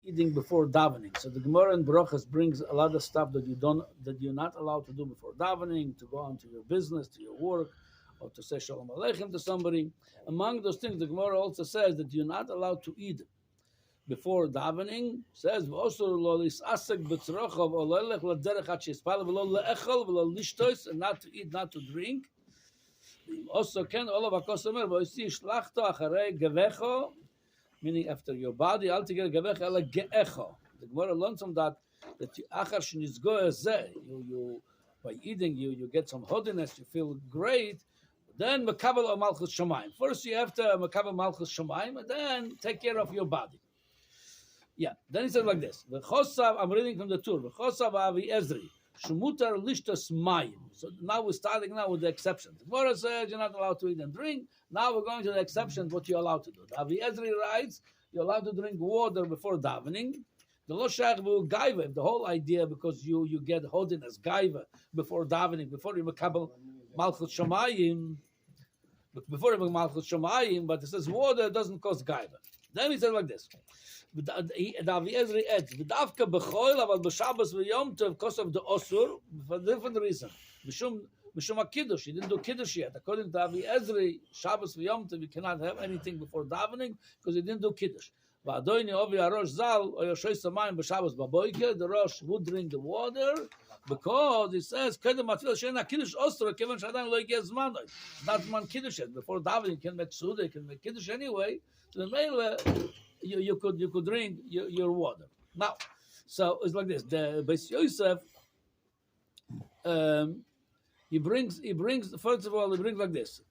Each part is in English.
eating before davening. So the Gemara in Brachas brings a lot of stuff that you're not allowed to do before davening, to go on to your business, to your work, or to say Shalom Aleichem to somebody. Among those things, the Gemara also says that you're not allowed to eat before davening. Says also lo lisasek b'tzrochav o lo lelech l'derech ad sheyispal v'lo le'echol v'lo lishtos, and not to eat, not to drink. Also, ken olav hakos omer v'osi shlachto acharei gevecho, meaning after your body, altogether gevecho ele geecho. The Gemara learns from that you achar shenizgo ezeh, you by eating you get some hodiness, you feel great. Then makabel or malchus shamayim. First you have to makabel malchus shamayim, and then take care of your body. Yeah. Then he says like this. V'chosav, I'm reading from the Tur. V'chosav avi ezri shumutar lishtos mayim. So now we're starting now with the exceptions. The Gemara says you're not allowed to eat and drink. Now we're going to the exceptions. What you're allowed to do. The Avi Ezri writes you're allowed to drink water before davening. The lo shach v'u gaiva. The whole idea because you get holiness gaiva before davening, before you makabel malchus shamayim. Before you malchus shamayim, but it says water doesn't cause gaiva. Then he says like this. The Avi Ezri adds, "V'davka b'choil, aval b'Shabbos v'Yom Tov, because of the osur, for a different reason. Mishum kiddush, he didn't do kiddush yet. According to Avi Ezri, Shabbos v'Yom Tov, you cannot have anything before davening because he didn't do kiddush. V'adoini ovi harosh zal, o yoshoy samayim b'Shabbos b'boiker, the rosh would drink the water because he says, "Kedem atfil she'ena kiddush osur, kevan shadan lo yigeh zmanoi." Not man kiddush yet. Before davening, you can make suda, you can make kiddush anyway. So the mele. You could drink your water. Now, so it's like this. The Beis Yosef, he brings first of all he brings like this.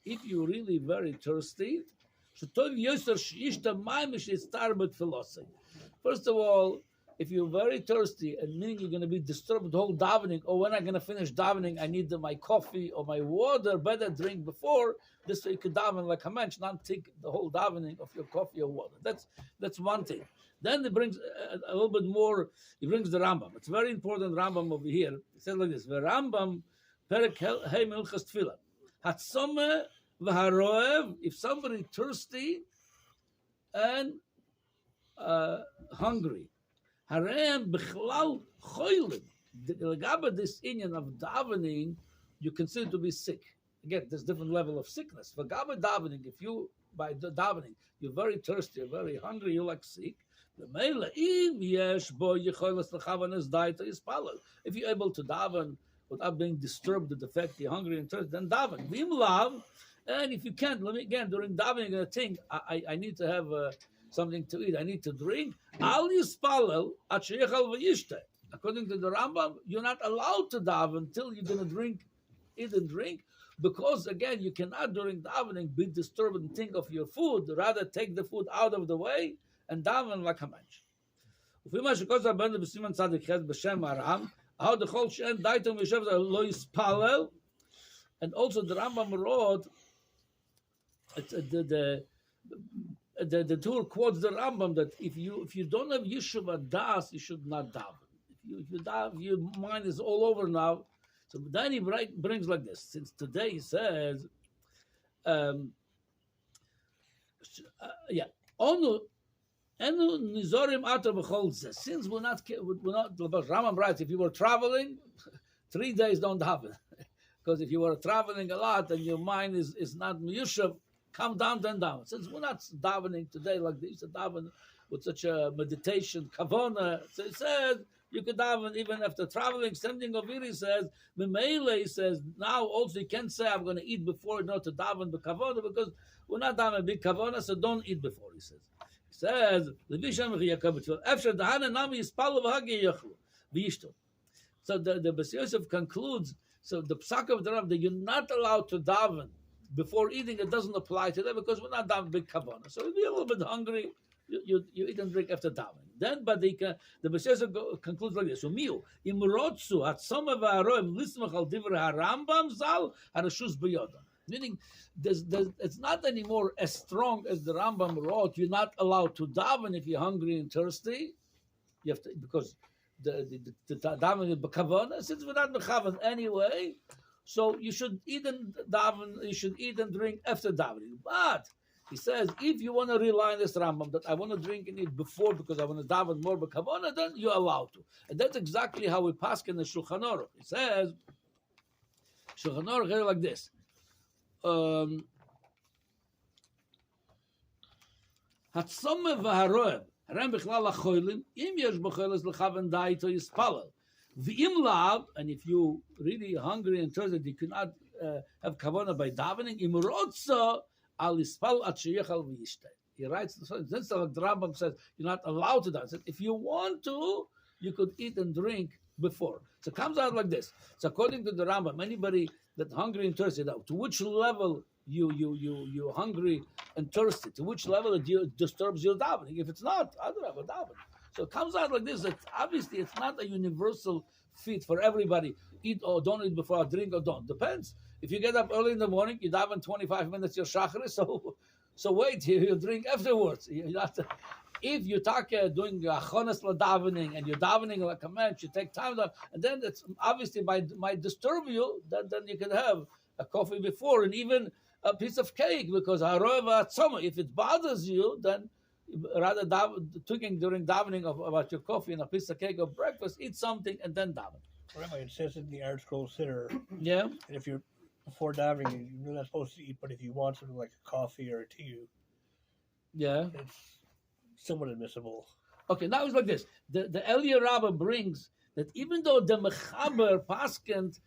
If you're really very thirsty, first of all, if you're very thirsty and meaning you're going to be disturbed with the whole davening, or when I'm going to finish davening, I need my coffee or my water, better drink before, this way you could daven like a mensch, not take the whole davening of your coffee or water. That's one thing. Then he brings a little bit more, he brings the Rambam. It's a very important Rambam over here. He says like this, the Rambam, Perek Hey Milchas Tefillah, Hatzome v'haroev, if somebody thirsty and hungry, Harem b'chlal choilim. This Indian of davening, you consider to be sick. Again, there's different level of sickness. For Gaba davening, if you by the davening you're very thirsty, you're very hungry, you're like sick. If you're able to daven without being disturbed with the fact you're hungry and thirsty, then daven. And if you can't, let me again during davening, you're going to think, I need to have something to eat, I need to drink. Al yispalel at sheyechal v'yishte. According to the Rambam, you're not allowed to daven until you're going to eat and drink, because again, you cannot during davening be disturbed and think of your food. Rather, take the food out of the way and daven like a mensch. And also the Rambam wrote, the Tur quotes the Rambam that if you don't have Yeshuva Das, you should not daven. If you daven, your mind is all over now. So then he brings like this. Since today he says, Onu nizorim atar b'chol zeh. Since we're not. Rambam writes, if you were traveling, 3 days don't daven, because if you were traveling a lot and your mind is not Yeshuv, come down, then down. Since we're not davening today like they used to daven with such a meditation, kavana, so he says you could daven even after traveling. Same thing over here, he says, Memele, he says, now also you can't say I'm going to eat before, not to daven the kavana, because we're not davening big kavana, so don't eat before, he says. He says, so the Beis Yosef concludes, so the psak of the Rav, that you're not allowed to daven before eating, it doesn't apply to them because we're not davening big kavana. So if you're a little bit hungry, you eat and drink after davening. Then, but the Beis Yosef concludes like this: Umiu imrotzu hatzoma v'haroim lismach al divrei harambam zal harashus b'yodam. Meaning, it's not anymore as strong as the Rambam wrote. You're not allowed to daven if you're hungry and thirsty. You have to, because the davening is b'kavana. Since we're not b'kavan anyway, So you should eat and daven. You should eat and drink after davening. But he says, if you want to rely on this Rambam that I want to drink and eat before because I want to daven more b'kavona, then you're allowed to. And that's exactly how we pass in the Shulchan Aruch. It says, Shulchan Aruch is like this. Hatzome v'haroev, harem b'chlal ha'choylim, im yesh b'choyles l'chaven da'ito yispalel. V'im lav, and if you really hungry and thirsty, you cannot have kavona by davening, im rotza, al yispal at sheyechal v'yishteh. He writes, that's like the Rambam says, you're not allowed to dance. If you want to, you could eat and drink before. So it comes out like this. So according to the Rambam, anybody that hungry and thirsty, now, to which level you hungry and thirsty, to which level it disturbs your davening? If it's not, I don't have a daven. So it comes out like this, that obviously it's not a universal fit for everybody. Eat or don't eat before, drink or don't. Depends. If you get up early in the morning, you daven 25 minutes your shachar, so wait, you drink afterwards. If you talk doing achonas davening and you're davening like a man, you take time down, and then it's obviously might disturb you. Then you can have a coffee before and even a piece of cake because if it bothers you, then rather talking during davening about your coffee and a piece of cake or breakfast, eat something and then daven. Rabbi, it says in the Art Scroll Siddur, yeah. And if you're before davening, you're not supposed to eat, but if you want something like a coffee or a tea, yeah, it's somewhat admissible. Okay, now it's like this. The Elia Rabbah brings that even though the Mechaber paskent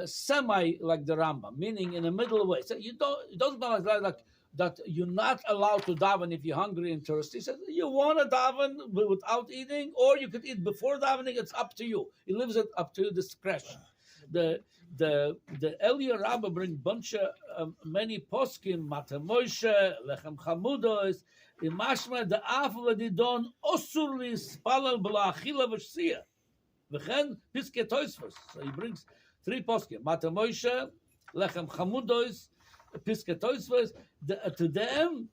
semi like the Rambam, meaning in the middle way, so it doesn't mean like that you're not allowed to daven if you're hungry and thirsty. He says you want to daven without eating, or you could eat before davening. It's up to you. He leaves it up to your discretion. The Elia Rabbah bring bunch of many poskim, Mata Moshe, Lechem Chamudos, Imashma the Afla Didon Osurli Spalal Bla Achila V'Shia, V'chen Piske Toisfos. So he brings three poskim, Mata Moshe, Lechem Chamudos, Piske Toisfos. To them,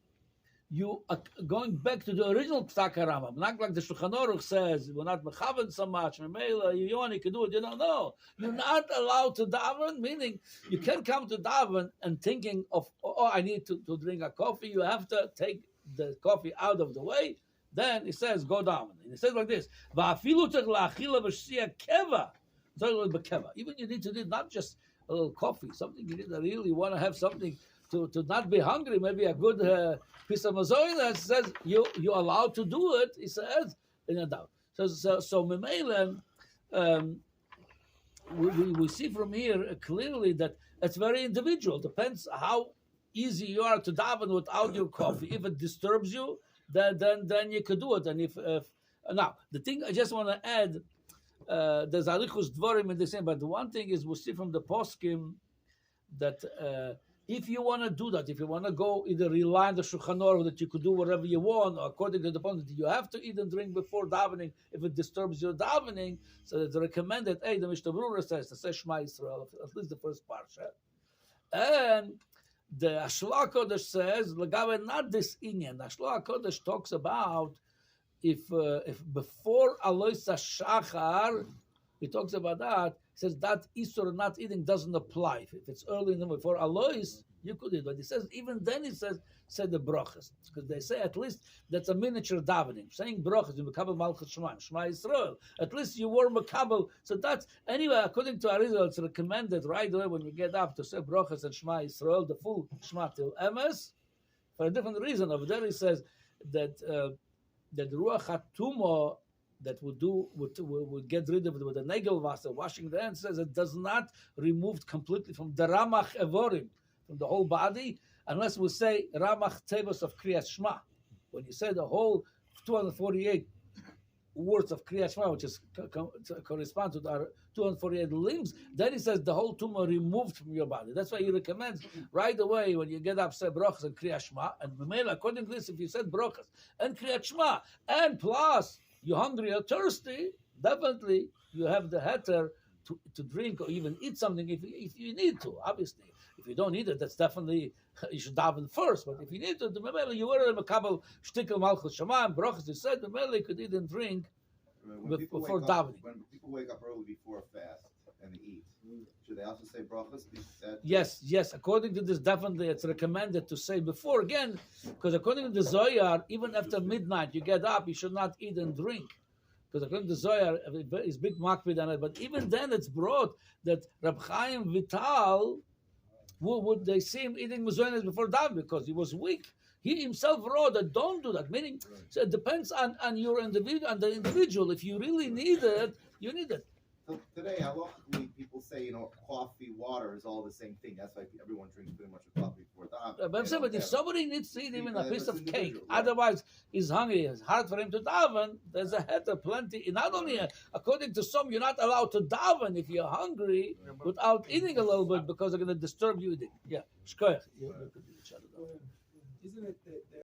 you are going back to the original Psak Rambam, not like the Shulchan Aruch says, we're not mechaven so much, you only can do it, you don't know. You're not allowed to daven, meaning you can't come to daven and thinking of, I need to drink a coffee. You have to take the coffee out of the way. Then he says, go daven. And he says like this, even you need to do not just a little coffee, something you need to really want to have something to not be hungry, maybe a good piece of mazoin that says you're allowed to do it. He says in a doubt. So Memele, we see from here clearly that it's very individual. Depends how easy you are to daven without your coffee. If it disturbs you, then you could do it. And if now the thing I just want to add, there's arichus dvarim in the same. But the one thing is we see from the poskim that. If you want to do that, if you want to go either rely on the Shulchan Aruch that you could do whatever you want, or according to the point that you have to eat and drink before davening if it disturbs your davening, so it's recommended, the Mishnah Berurah says, to say Shema Yisrael, at least the first parsha. And the Ashla HaKodesh says, not this inyan. The Ashla HaKodesh talks about if before Alois HaShachar, he talks about that. He says that Isur not eating doesn't apply. If it's early in the morning, for Alois, you could eat. But he says, even then he says the brachas. Because they say at least that's a miniature davening. Saying brachas, you mekabel malchus Shema Yisrael. At least you were mekabel. So that's, anyway, according to Arizal, it's recommended right away when you get up to say brachas and Shema Yisrael, the full Shema till Emes. For a different reason. Over there he says that Ruach HaTumo, that would get rid of it with the Negel Wasser, washing the hands, says it does not remove completely from the Ramach Evorim, from the whole body, unless we say Ramach Tevos of Kriyat Shema. When you say the whole 248 words of Kriyat Shema, which is correspond to our 248 limbs, then he says the whole tumor removed from your body. That's why he recommends right away when you get up, say brachas and Kriyat Shema, and according to this, if you said brachas and Kriyat Shema, and plus you're hungry or thirsty, definitely you have the heter to drink or even eat something if you need to. Obviously, if you don't need it, that's definitely you should daven first. But if you need to, you were a couple shtikel malchus shema and brachas. You said you could eat and drink before davening. When people wake up early before a fast and they eat, Should they also say brachas? Yes. According to this, definitely it's recommended to say before again, because according to the Zohar, even after midnight you get up, you should not eat and drink. Because according to the Zohar, is big makpid on it. But even then, it's brought that Rab Chaim Vital would they see him eating mezuzah before davening because he was weak. He himself wrote that don't do that. Meaning, so it depends on your individual, on the individual. If you really need it, you need it. So today, halachically, people say, coffee, water is all the same thing. That's why everyone drinks pretty much a coffee before davening. But I'm saying, if somebody needs to eat even a piece of cake, yeah. otherwise he's hungry, it's hard for him to daven, there's a heter plenty. Not only, according to some, you're not allowed to daven if you're hungry without eating a little bit because they're going to disturb you eating. Yeah, shkoyach. Isn't it that